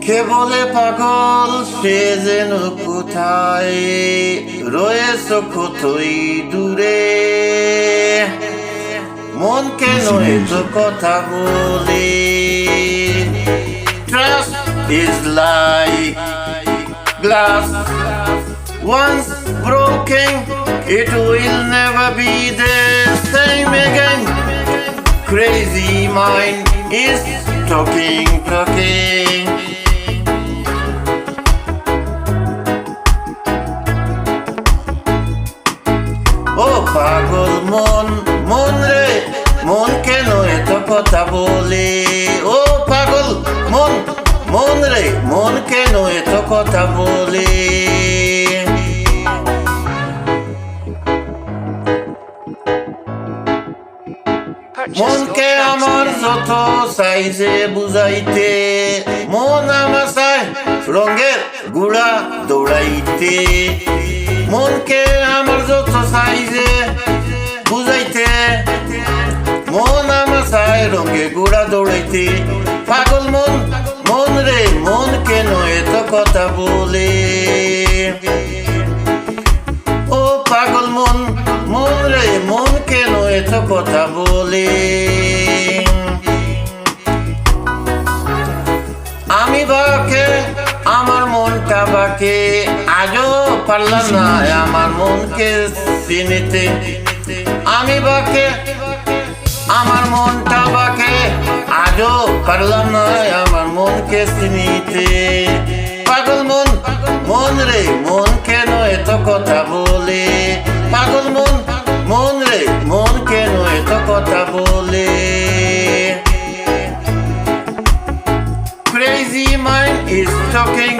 কে বলে পাগল সে যেন কোথায় রয়েছে কতই দূরে, মন কেন এত কথা বলে? Trust is like glass, once broken it will never be the same again. Crazy mind is talking. ও পাগল মন, মন রে মন কেন এত কথা বলে? ও পাগল মন, মন রে মন কেন এত কথা বলে? মনকে আমার যত সাইজে বুঝাইতে, মন আমার চায় রঙের গুড়া দৌড়াইতে। মনকে আমার যত সাইজে বুঝাইতে, মন আমার চায় রঙে গুড়া দৌড়াইতে। পাগল মন, মন রে মন কেন এত কথা বলে? ও পাগল মন, মন রে মন কেন এত কথা বলে? আমি বাকে আমার মনটা বাকে, আজও পারলাম না আমার মনকে চিনিতে। আমি বাকে আমার মনটা বাকে, আজও পারলাম না আমার মনকে চিনিতে। পাগল মন, মন রে মন কেন এত কথা বলে? পাগল মন, মন রে মন কেন এত কথা বলে? Crazy mind is talking.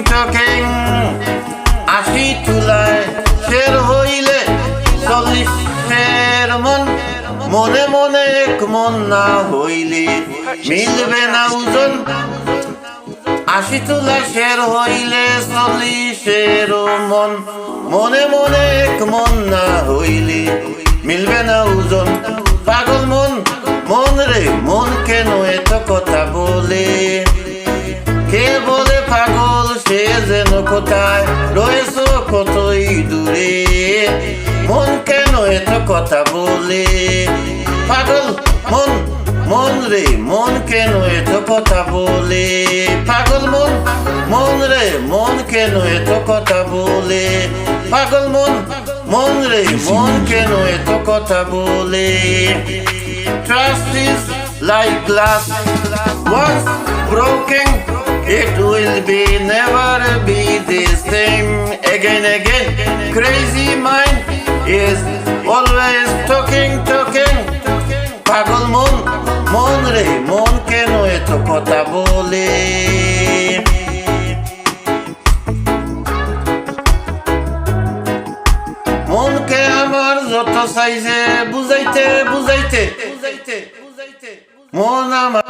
আশি তুলায় শের হইলে 40 শের মন, মনে মনে এক মন না হইলে মিলবে না ওজন। 80 তুলা শের হইলে 40 মন, মনে মনে এক মন না হইলে মিলবে না ওজন। পাগল মন, মন রে মন কেন এত কথা বলে? কে বলে পাগল সে যেন কোথায় রয়েছে কতই দূরে, মন কেন এত কথা বলে? পাগল মন, মন রে মন কেন এত কথা বলে? পাগল মন, মন রে মন কেন এত কথা বলে? পাগল মন, মন রে মন কেন এত কথা বলে? Trust is like glass, once broken it will be never be the same again. Crazy mind is always talking. পাগল মন, মন রে মন কেন এত কথা বলে? মনকে আমার যত সাইজে বুঝাইতে, মন আমার